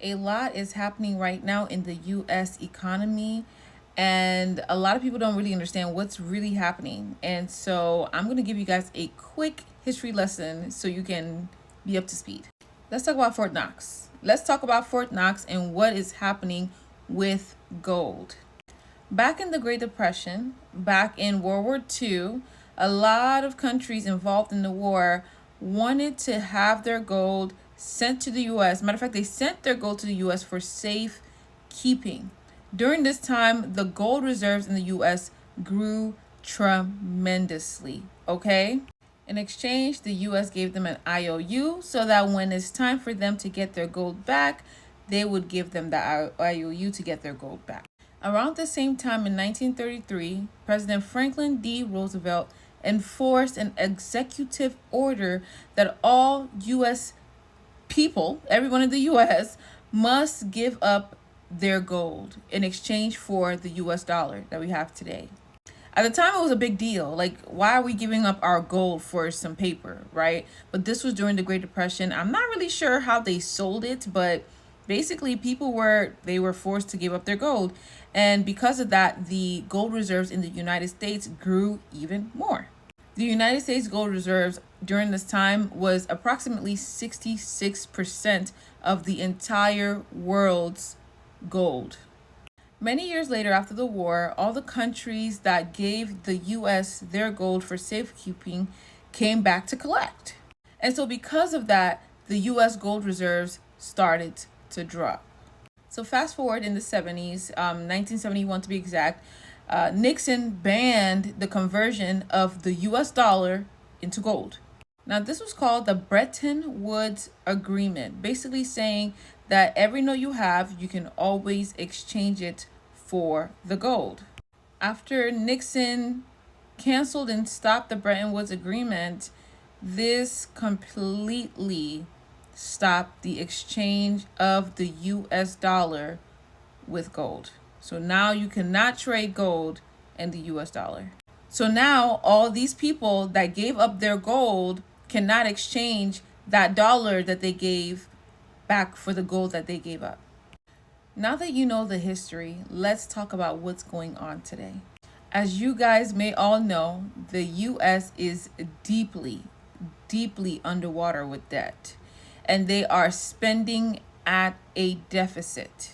A lot is happening right now in the US economy, and a lot of people don't really understand what's really happening. And so I'm going to give you guys a quick history lesson so you can be up to speed. Let's talk about Fort Knox. Let's talk about Fort Knox and what is happening with gold. Back in the Great Depression, back in World War II, a lot of countries involved in the war wanted to have their gold sent to the US. Matter of fact, they sent their gold to the US for safe keeping. During this time, the gold reserves in the US grew tremendously. Okay? In exchange, the US gave them an IOU so that when it's time for them to get their gold back, they would give them the IOU to get their gold back. Around the same time in 1933, President Franklin D. Roosevelt enforced an executive order that all U.S. people, everyone in the U.S., must give up their gold in exchange for the U.S. dollar that we have today. At the time, it was a big deal. Like, why are we giving up our gold for some paper, right? But this was during the Great Depression. I'm not really sure how they sold it, but basically they were forced to give up their gold. And because of that, the gold reserves in the United States grew even more. The United States gold reserves during this time was approximately 66% of the entire world's gold. Many years later, after the war, all the countries that gave the U.S. their gold for safekeeping came back to collect. And so because of that, the U.S. gold reserves started to drop. So fast forward in the 70s, 1971 to be exact, Nixon banned the conversion of the U.S. dollar into gold. Now, this was called the Bretton Woods Agreement, basically saying that every note you have, you can always exchange it for the gold. After Nixon canceled and stopped the Bretton Woods Agreement, this completely stopped the exchange of the US dollar with gold. So now you cannot trade gold and the US dollar. So now all these people that gave up their gold cannot exchange that dollar that they gave back for the gold that they gave up. Now that you know the history, let's talk about what's going on today. As you guys may all know, the US is deeply, deeply underwater with debt, and they are spending at a deficit.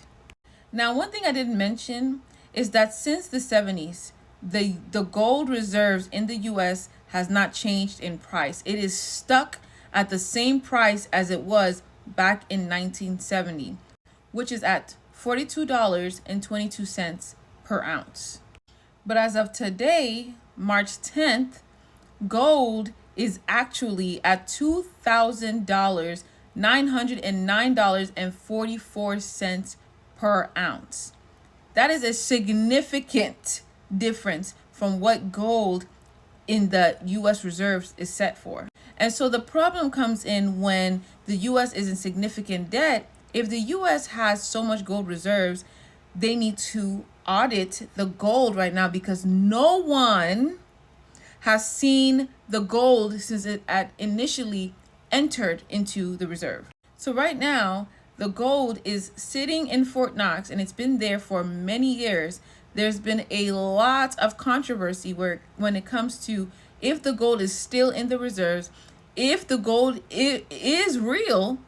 Now, one thing I didn't mention is that since the 70s, the gold reserves in the US has not changed in price. It is stuck at the same price as it was back in 1970, which is at $42.22 per ounce. But as of today, March 10th, gold is actually at $2,000, $909.44 per ounce. That is a significant difference from what gold in the U.S. reserves is set for. And so the problem comes in when the U.S. is in significant debt. If the U.S. has so much gold reserves, they need to audit the gold right now because no one has seen the gold since it had initially entered into the reserve. So right now, the gold is sitting in Fort Knox and it's been there for many years. There's been a lot of controversy when it comes to if the gold is still in the reserves, if the gold is real,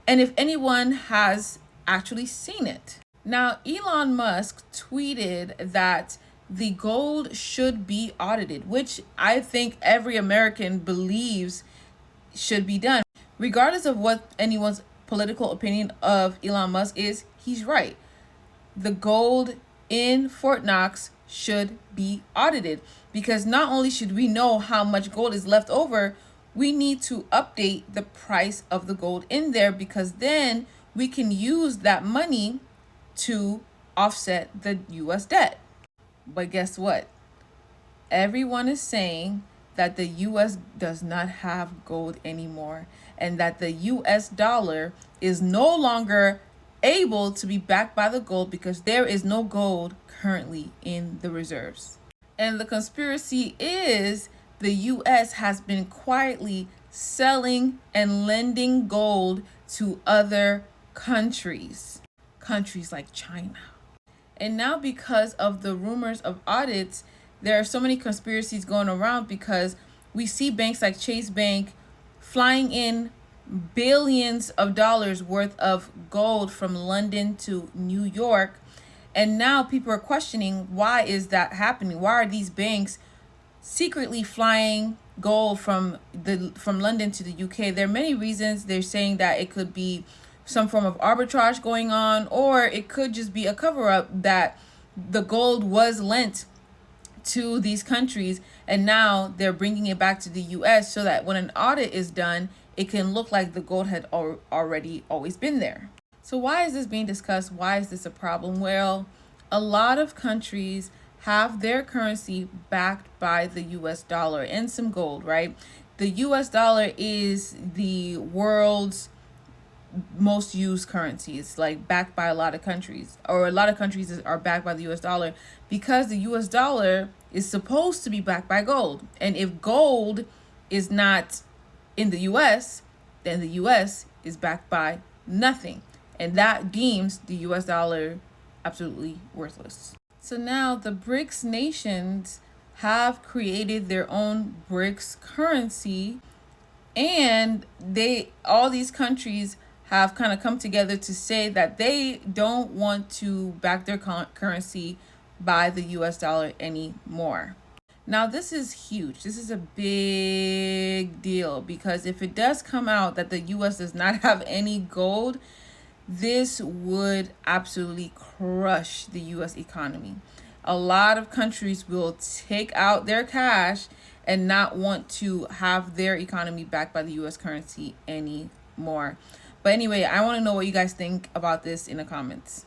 and if anyone has actually seen it. Now, Elon Musk tweeted that the gold should be audited, which I think every American believes should be done. Regardless of what anyone's political opinion of Elon Musk is, he's right. The gold in Fort Knox should be audited because not only should we know how much gold is left over, we need to update the price of the gold in there because then we can use that money to offset the US debt. But guess what? Everyone is saying that the US does not have gold anymore and that the US dollar is no longer able to be backed by the gold because there is no gold currently in the reserves. And the conspiracy is the US has been quietly selling and lending gold to other countries like China. And now, because of the rumors of audits, there are so many conspiracies going around because we see banks like Chase Bank flying in billions of dollars worth of gold from London to New York. And now people are questioning, why is that happening? Why are these banks secretly flying gold from London to the UK? There are many reasons. They're saying that it could be some form of arbitrage going on, or it could just be a cover up that the gold was lent to these countries and now they're bringing it back to the US so that when an audit is done, it can look like the gold had already always been there. So why is this being discussed? Why is this a problem? Well, a lot of countries have their currency backed by the US dollar and some gold, right? The US dollar is the world's most used currency. It's like backed by a lot of countries, or a lot of countries are backed by the US dollar because the US dollar is supposed to be backed by gold. And if gold is not in the US, then the US is backed by nothing. And that deems the US dollar absolutely worthless. So now the BRICS nations have created their own BRICS currency, and all these countries have kind of come together to say that they don't want to back their currency by the US dollar anymore. Now, this is huge. This is a big deal because if it does come out that the US does not have any gold, this would absolutely crush the US economy. A lot of countries will take out their cash and not want to have their economy backed by the US currency anymore. But anyway, I want to know what you guys think about this in the comments.